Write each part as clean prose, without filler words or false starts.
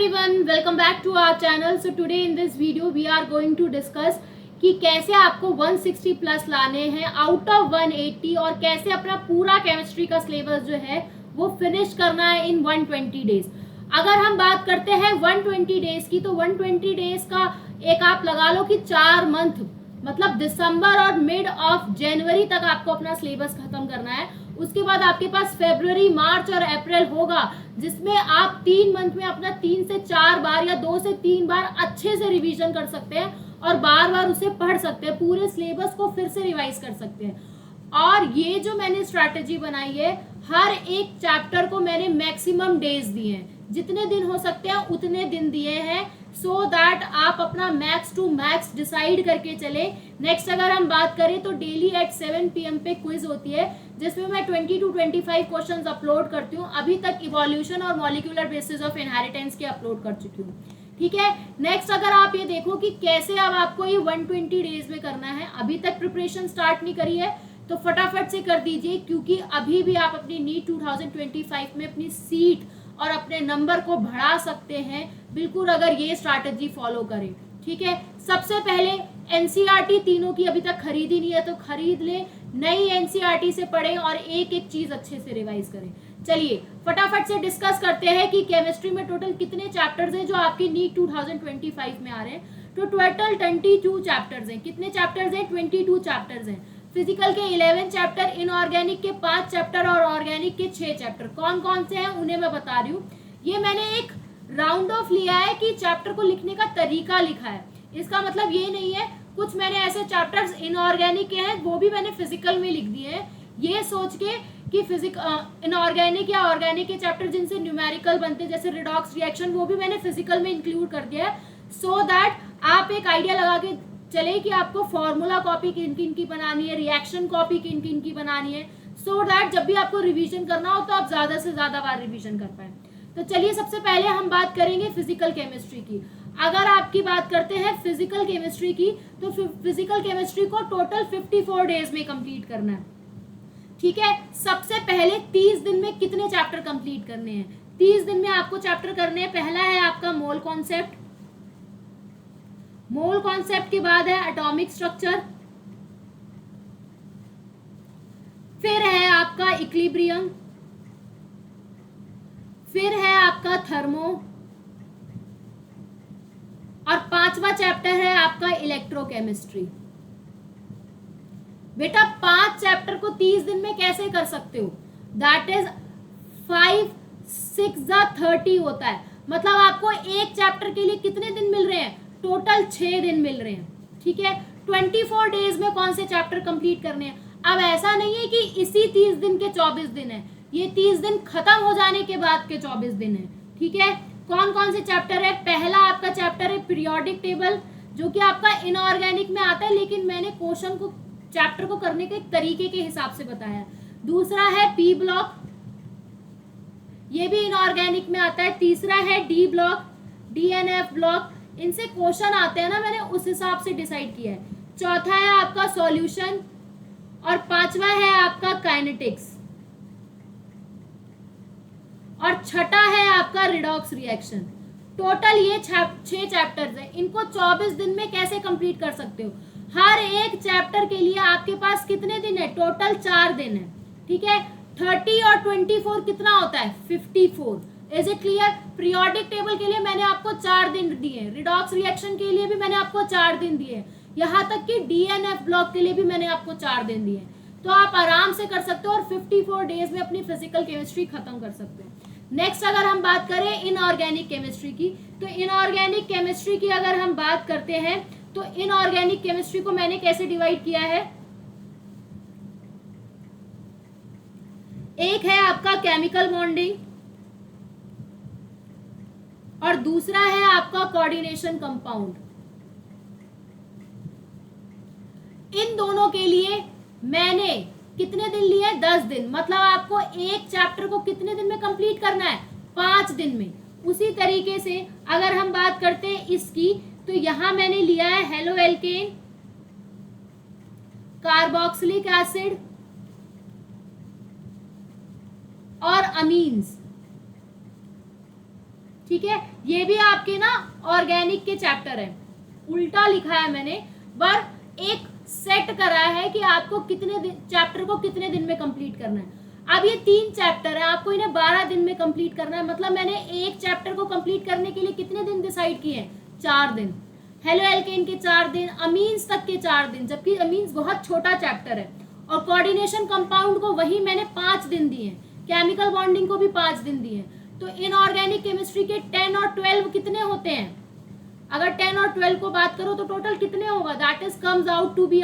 everyone, welcome back to our channel. So today in this video we are going to discuss कि कैसे आपको 160 plus लाने हैं out of 180 और कैसे अपना पूरा केमिस्ट्री का सिलेबस जो है वो फिनिश करना है इन 120 डेज। अगर हम बात करते हैं 120 डेज की, तो 120 डेज का एक आप लगा लो कि 4 मंथ, मतलब दिसंबर और मिड ऑफ जनवरी तक आपको अपना सिलेबस खत्म करना है। उसके बाद आपके पास फरवरी, मार्च और अप्रैल होगा, जिसमें आप 3 मंथ में अपना 3 से 4 बार या 2 से 3 बार अच्छे से रिवीजन कर सकते हैं और बार बार उसे पढ़ सकते हैं, पूरे सिलेबस को फिर से रिवाइज कर सकते हैं। और ये जो मैंने स्ट्रैटेजी बनाई है, हर एक चैप्टर को मैंने मैक्सिमम डेज दिए हैं, जितने दिन हो सकते हैं उतने दिन दिए हैं, सो दैट आप अपना मैक्स टू मैक्स डिसाइड करके चले। नेक्स्ट अगर हम बात करें तो डेली एट 7 PM पे क्विज होती है, जिसमें मैं 20 to 25 क्वेश्चंस अपलोड करती हूँ। अभी तक इवोल्यूशन और मॉलिक्यूलर बेसिस ऑफ इनहेरिटेंस के अपलोड कर चुकी हूँ, ठीक है। नेक्स्ट अगर आप ये देखो कि कैसे अब आपको ये 120 डेज में करना है, अभी तक प्रिपरेशन स्टार्ट नहीं करी है तो फटाफट से कर दीजिए, क्योंकि अभी भी आप अपनी नीट 2025 में अपनी सीट और अपने नंबर को बढ़ा सकते हैं, बिल्कुल अगर ये स्ट्रैटेजी फॉलो करें, ठीक है। सबसे पहले एनसीईआरटी तीनों की अभी तक खरीदी नहीं है तो खरीद ले, नई एनसीईआरटी से पढ़ें और एक एक चीज अच्छे से रिवाइज करें। चलिए फटाफट से डिस्कस करते हैं कि केमिस्ट्री में टोटल कितने चैप्टर्स हैं जो आपकी नीट 2025 में आ रहे हैं। तो टोटल 22 चैप्टर्स हैं। कितने चैप्टर्स हैं? 22 चैप्टर्स हैं। फिजिकल के 11 चैप्टर, इनऑर्गेनिक के 5 चैप्टर और ऑर्गेनिक के 6 चैप्टर। कौन कौन से हैं उन्हें मैं बता रही हूँ। ये मैंने एक राउंड ऑफ लिया है कि चैप्टर को लिखने का तरीका लिखा है, इसका मतलब ये नहीं है कुछ मैंने ऐसे चैप्टर्स इनऑर्गेनिक के हैं वो भी मैंने फिजिकल में लिख दिए हैं, ये सोच के कि इनऑर्गेनिक या ऑर्गेनिक के चैप्टर जिनसे न्यूमेरिकल बनते हैं, जैसे रिडॉक्स रिएक्शन, वो भी मैंने फिजिकल में इंक्लूड कर दिया है, सो दैट आप एक आइडिया लगा के चले कि आपको फॉर्मूला कॉपी किन किन की बनानी है, रिएक्शन कॉपी किन किन की बनानी है, सो दैट जब भी आपको रिवीजन करना हो तो आप ज्यादा से ज्यादा बार रिवीजन कर पाए। तो चलिए सबसे पहले हम बात करेंगे फिजिकल केमिस्ट्री की। अगर आपकी बात करते हैं फिजिकल केमिस्ट्री की, तो फिजिकल केमिस्ट्री को टोटल 54 डेज में कंप्लीट करना है, ठीक है। सबसे पहले 30 दिन में कितने चैप्टर कंप्लीट करने हैं? 30 दिन में आपको चैप्टर करने हैं। पहला है आपका मोल कॉन्सेप्ट, मोल कॉन्सेप्ट के बाद है एटॉमिक स्ट्रक्चर, फिर है आपका इक्विलिब्रियम, फिर है आपका थर्मो, और 5वां चैप्टर है आपका इलेक्ट्रोकेमिस्ट्री। बेटा 5 चैप्टर को 30 दिन में कैसे कर सकते हो? दैट इज 5 6 30 होता है, मतलब आपको एक चैप्टर के लिए कितने दिन मिल रहे हैं? टोटल 6 दिन मिल रहे हैं, ठीक है। 24 डेज में कौन से चैप्टर कंप्लीट करने हैं? अब ऐसा नहीं है कि इसी 30 दिन के 24 दिन है, ये 30 दिन खत्म हो जाने के बाद के 24 दिन है, ठीक है। कौन कौन से चैप्टर है? पहला आपका चैप्टर है पीरियोडिक टेबल, जो कि आपका इनऑर्गेनिक में आता है, लेकिन मैंने क्वेश्चन को, चैप्टर को करने के तरीके के हिसाब से बताया। दूसरा है पी ब्लॉक, ये भी इनऑर्गेनिक में आता है। तीसरा है डी ब्लॉक, डीएनएफ ब्लॉक, इनसे क्वेश्चन आते हैं ना, मैंने उस हिसाब से डिसाइड किया है। चौथा है आपका सॉल्यूशन, और 5वां है आपका काइनेटिक्स, और छठा है आपका रिडॉक्स रिएक्शन। टोटल ये 6 चैप्टर्स हैं। इनको 24 दिन में कैसे कंप्लीट कर सकते हो? हर एक चैप्टर के लिए आपके पास कितने दिन है? टोटल 4 दिन है, ठीक है। 30 और 24 कितना होता है? 54। Is it clear? Periodic table के लिए मैंने आपको 4 दिन दिए, रिडॉक्स रिएक्शन के लिए भी मैंने आपको 4 दिन दिए, यहाँ तक कि डीएनएफ ब्लॉक के लिए भी मैंने आपको 4 दिन दिए। तो आप आराम से कर सकते हो और 54 डेज में अपनी फिजिकल केमिस्ट्री खत्म कर सकते हैं। नेक्स्ट अगर हम बात करें इनऑर्गेनिक केमिस्ट्री की, तो इनऑर्गेनिक केमिस्ट्री की अगर हम बात करते हैं तो इनऑर्गेनिक केमिस्ट्री को मैंने कैसे डिवाइड किया है? एक है आपका केमिकल बॉन्डिंग और दूसरा है आपका कोऑर्डिनेशन कंपाउंड। इन दोनों के लिए मैंने कितने दिन लिए? 10 दिन, मतलब आपको एक चैप्टर को कितने दिन में कंप्लीट करना है? 5 दिन में। उसी तरीके से अगर हम बात करते हैं इसकी, तो यहां मैंने लिया है हेलो एल्केन, कार्बोक्सिलिक एसिड और अमीन्स, ठीक है, ये भी आपके ना ऑर्गेनिक के चैप्टर है, उल्टा लिखा है मैंने, पर एक सेट करा है कि आपको कितने दिन चैप्टर को कितने दिन में कंप्लीट करना है। अब ये 3 चैप्टर है, आपको इन्हें 12 दिन में कंप्लीट करना है, मतलब मैंने एक चैप्टर को कंप्लीट करने के लिए कितने दिन डिसाइड किए हैं, 4 दिन। हेलो एल्केन के 4 दिन, अमीन्स तक के 4 दिन, जबकि अमीन्स बहुत छोटा चैप्टर है। और कोऑर्डिनेशन कंपाउंड को वही मैंने 5 दिन दिए हैं, केमिकल बॉन्डिंग को भी 5 दिन दिए हैं। तो इनऑर्गेनिक केमिस्ट्री के 10 और 12 कितने होते हैं, अगर 10 और 12 को बात करो तो टोटल कितने होगा, that is comes out to be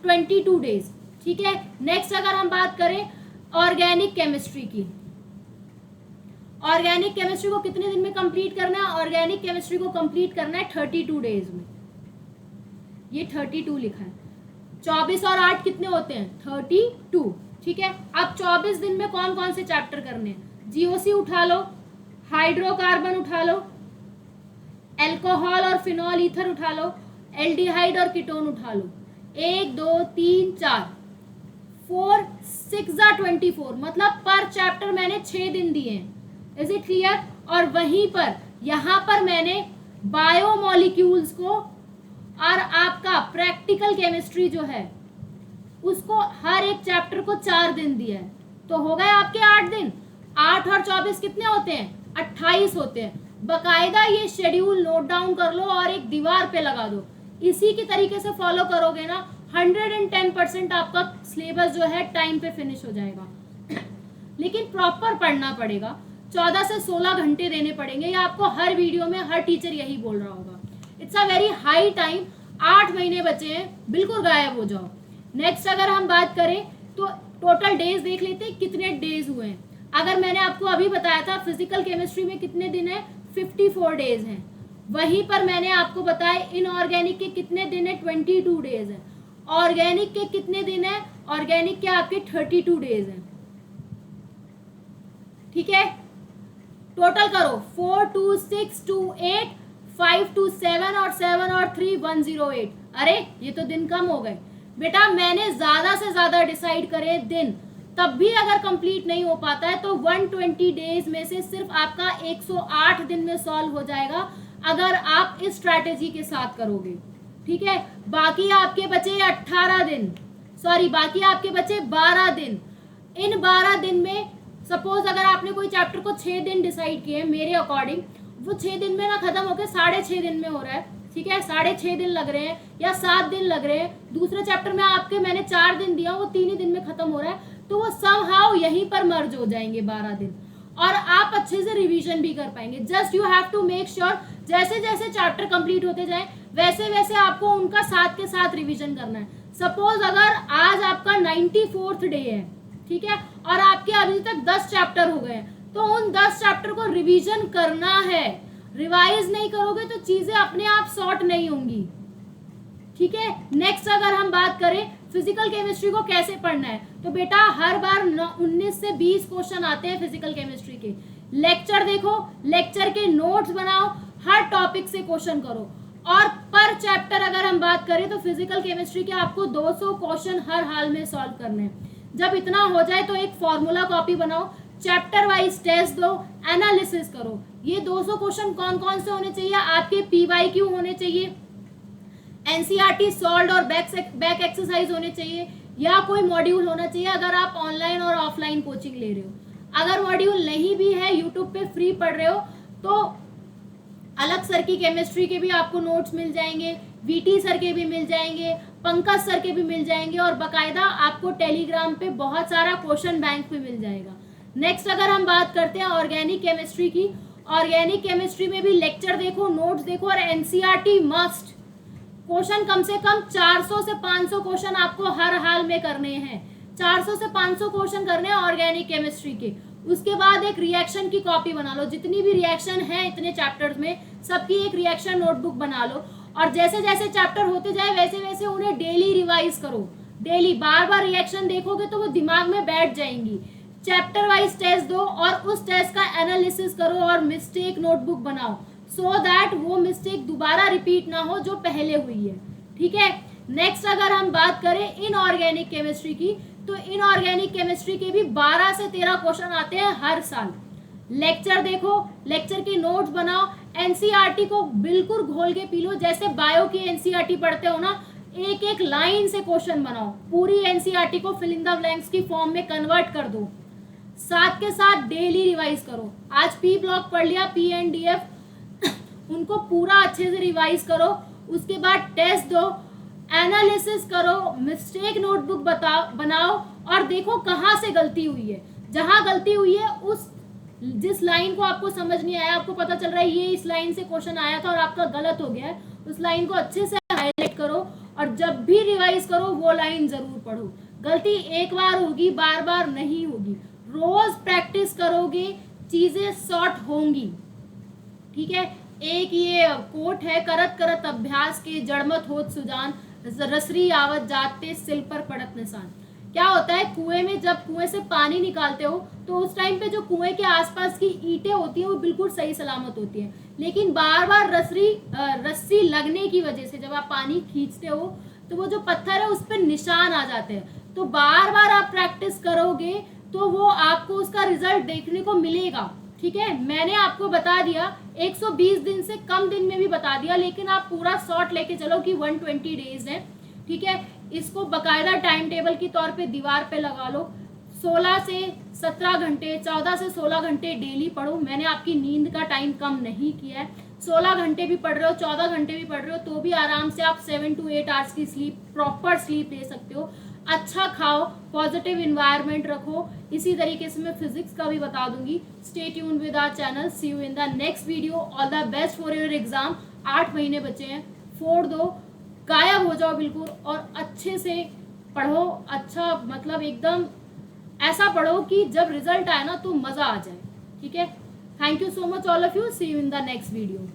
22 days. ठीक है, नेक्स्ट अगर हम बात करें ऑर्गेनिक केमिस्ट्री की, ऑर्गेनिक केमिस्ट्री को कितने दिन में कंप्लीट करना है, ऑर्गेनिक केमिस्ट्री को कंप्लीट करना है 32 डेज में, ये 32 लिखा है। 24 और 8 कितने होते हैं, 32। ठीक है, अब 24 दिन में कौन कौन से चैप्टर करने हैं, जीओसी उठा लो, हाइड्रोकार्बन उठा लो, एल्कोहल और फिनॉल ईथर उठा लो, एल्डिहाइड और कीटोन उठा लो। 1 2 3 4 4 6 24, मतलब पर चैप्टर मैंने 6 दिन दिए हैं। Is it clear. और वहीं पर यहाँ पर मैंने बायोमोलिक्यूल्स को और आपका प्रैक्टिकल केमिस्ट्री जो है उसको हर एक चैप्टर को 4 दिन दिया है, तो हो गए आपके 8 दिन। 8 और 24 कितने होते हैं, 28 होते हैं। बकायदा ये शेड्यूल नोट डाउन कर लो और एक दीवार पे लगा दो, इसी की तरीके से फॉलो करोगे ना 110% आपका सिलेबस जो है टाइम पे फिनिश हो जाएगा। लेकिन प्रॉपर पढ़ना पड़ेगा, 14 से 16 घंटे देने पड़ेंगे, ये आपको हर वीडियो में हर टीचर यही बोल रहा होगा। It's a very high time, 8 महीने बचे हैं, बिल्कुल गायब हो जाओ। नेक्स्ट अगर हम बात करें तो टोटल डेज देख लेते हैं, कितने डेज हुए हैं। अगर मैंने आपको अभी बताया था फिजिकल केमिस्ट्री में कितने दिन है, 54 डेज हैं, वहीं पर मैंने आपको बताया इनऑर्गेनिक के कितने दिन है, 22 डेज है। ऑर्गेनिक के कितने दिन है, ऑर्गेनिक के आपके 32 डेज हैं। ठीक है, टोटल करो 4 2 6 2 8 5 2 7 और 7 और 3 108। अरे ये तो दिन कम हो गए बेटा, मैंने ज्यादा से ज्यादा डिसाइड करे दिन, तब भी अगर कंप्लीट नहीं हो पाता है तो 120 डेज में से सिर्फ आपका 108 दिन में सॉल्व हो जाएगा अगर आप इस स्ट्रैटेजी के साथ करोगे। ठीक है, बाकी आपके बचे 18 दिन, सॉरी बाकी आपके बचे 12 दिन। इन 12 दिन में सपोज अगर आपने कोई चैप्टर को 6 दिन डिसाइड किए, मेरे अकॉर्डिंग वो 6 दिन में ना खत्म होकर 6.5 दिन में हो रहा है। ठीक है, 6.5 दिन लग रहे हैं या 7 दिन लग रहे हैं। दूसरे चैप्टर में आपके मैंने 4 दिन दिया, वो 3 ही दिन में खत्म हो रहा है, तो वो समहाउ यहीं पर मर्ज हो जाएंगे 12 दिन, और आप अच्छे से रिवीजन भी कर पाएंगे। Just you have to make sure जैसे जैसे चैप्टर कंप्लीट होते जाए वैसे वैसे आपको उनका साथ के साथ रिवीजन करना है। सपोज अगर आज आपका 94th डे है, ठीक है, और आपके अभी तक 10 चैप्टर हो गए, तो उन 10 चैप्टर को रिवीजन करना है। रिवाइज नहीं करोगे तो चीजें अपने आप सॉर्ट नहीं होंगी। ठीक है, नेक्स्ट अगर हम बात करें फिजिकल केमिस्ट्री को कैसे पढ़ना है, तो बेटा हर बार 19 से 20 क्वेश्चन आते हैं फिजिकल केमिस्ट्री के। लेक्चर देखो, लेक्चर के नोट्स बनाओ, हर टॉपिक से क्वेश्चन करो, और पर चैप्टर अगर हम बात करें तो फिजिकल केमिस्ट्री के आपको 200 क्वेश्चन हर हाल में सॉल्व करने हैं। जब इतना हो जाए तो एक फॉर्मूला कॉपी बनाओ, चैप्टर वाइज टेस्ट दो, एनालिसिस करो। ये 200 क्वेश्चन कौन कौन से होने चाहिए, आपके PYQ होने चाहिए, NCERT सॉल्व और बैक एक्सरसाइज होने चाहिए, या कोई मॉड्यूल होना चाहिए अगर आप ऑनलाइन और ऑफलाइन कोचिंग ले रहे हो। अगर मॉड्यूल नहीं भी है, यूट्यूब पे फ्री पढ़ रहे हो, तो अलग सर की केमिस्ट्री के भी आपको नोट्स मिल जाएंगे, VT सर के भी मिल जाएंगे, पंकज सर के भी मिल जाएंगे, और बकायदा आपको टेलीग्राम पे बहुत सारा क्वेश्चन बैंक पे मिल जाएगा। नेक्स्ट अगर हम बात करते हैं ऑर्गेनिक केमिस्ट्री की, ऑर्गेनिक केमिस्ट्री में भी लेक्चर देखो, नोट्स देखो, और NCERT मस्ट। क्वेश्चन कम से कम 400 से 500 क्वेश्चन आपको हर हाल में करने हैं, 400 से 500 क्वेश्चन करने हैं ऑर्गेनिक केमिस्ट्री के। उसके बाद एक रिएक्शन की कॉपी बना लो, जितनी भी रिएक्शन है इतने चैप्टर्स में सबकी एक रिएक्शन नोटबुक बना लो, और जैसे जैसे चैप्टर होते जाए वैसे वैसे उन्हें डेली रिवाइज करो। डेली बार बार रिएक्शन देखोगे तो वो दिमाग में बैठ जाएंगी। चैप्टर वाइज टेस्ट दो और उस टेस्ट का एनालिसिस करो और मिस्टेक नोटबुक बनाओ, सो दैट वो मिस्टेक दोबारा रिपीट ना हो जो पहले हुई है। ठीक है, नेक्स्ट अगर हम बात करें इनऑर्गेनिक केमिस्ट्री की, तो इनऑर्गेनिक केमिस्ट्री के भी 12 से 13 क्वेश्चन आते हैं हर साल। लेक्चर देखो, लेक्चर के नोट्स बनाओ, एनसीईआरटी को बिल्कुल घोल के पी लो। जैसे बायो की एनसीईआरटी पढ़ते हो ना, एक एक लाइन से क्वेश्चन बनाओ, पूरी एनसीईआरटी को फिल इन द ब्लैंक्स की फॉर्म में कन्वर्ट कर दो। साथ के साथ डेली रिवाइज करो। आज पी ब्लॉक पढ़ लिया, पी एंड डी एफ उनको पूरा अच्छे से रिवाइज करो। उसके बाद टेस्ट दो, एनालिसिस करो, मिस्टेक नोटबुक बनाओ और देखो कहाँ से गलती हुई है। जहाँ गलती हुई है उस जिस लाइन को आपको समझ नहीं आया, आपको पता चल रहा है ये इस लाइन से क्वेश्चन आया था और आपका गलत हो गया है, उस लाइन को अच्छे से हाईलाइट करो और जब भी रिवाइज करो वो लाइन जरूर पढ़ो। गलती एक बार होगी, बार बार नहीं होगी। रोज प्रैक्टिस करोगे चीजें सॉर्ट होंगी। ठीक है, एक ये कोट है, करत करत अभ्यास के जड़मत होत सुजान, रसरी आवत जाते सिल पर पड़त निशान। क्या होता है, कुएं में जब कुएं से पानी निकालते हो तो उस टाइम पे जो कुएं के आसपास की ईंटें होती हैं वो बिल्कुल सही सलामत होती हैं, लेकिन बार बार रस्सी लगने की वजह से जब आप पानी खींचते हो तो वो जो पत्थर है उस पर निशान आ जाते हैं। तो बार बार आप प्रैक्टिस करोगे तो वो आपको उसका रिजल्ट देखने को मिलेगा। ठीक है, मैंने आपको बता दिया 120 दिन से कम दिन में भी बता दिया, लेकिन आप पूरा शॉर्ट लेके चलो कि 120 डेज है। ठीक है, इसको बकायदा टाइम टेबल के तौर पे दीवार पे लगा लो। 16 से 17 घंटे, 14 से 16 घंटे डेली पढ़ो। मैंने आपकी नींद का टाइम कम नहीं किया है। 16 घंटे भी पढ़ रहे हो, 14 घंटे भी पढ़ रहे हो तो भी आराम से आप 7 to 8 आवर्स की स्लीप, प्रॉपर स्लीप ले सकते हो। अच्छा खाओ, पॉजिटिव इन्वायरमेंट रखो। इसी तरीके से मैं फिजिक्स का भी बता दूंगी। Stay tuned with our channel. See you in the next video. All the best for your exam. 8 महीने बचे हैं, फोड़ दो, गायब हो जाओ बिल्कुल और अच्छे से पढ़ो। अच्छा मतलब एकदम ऐसा पढ़ो कि जब रिजल्ट आए ना तो मजा आ जाए। ठीक है, thank you so much all of you. See you in the next video.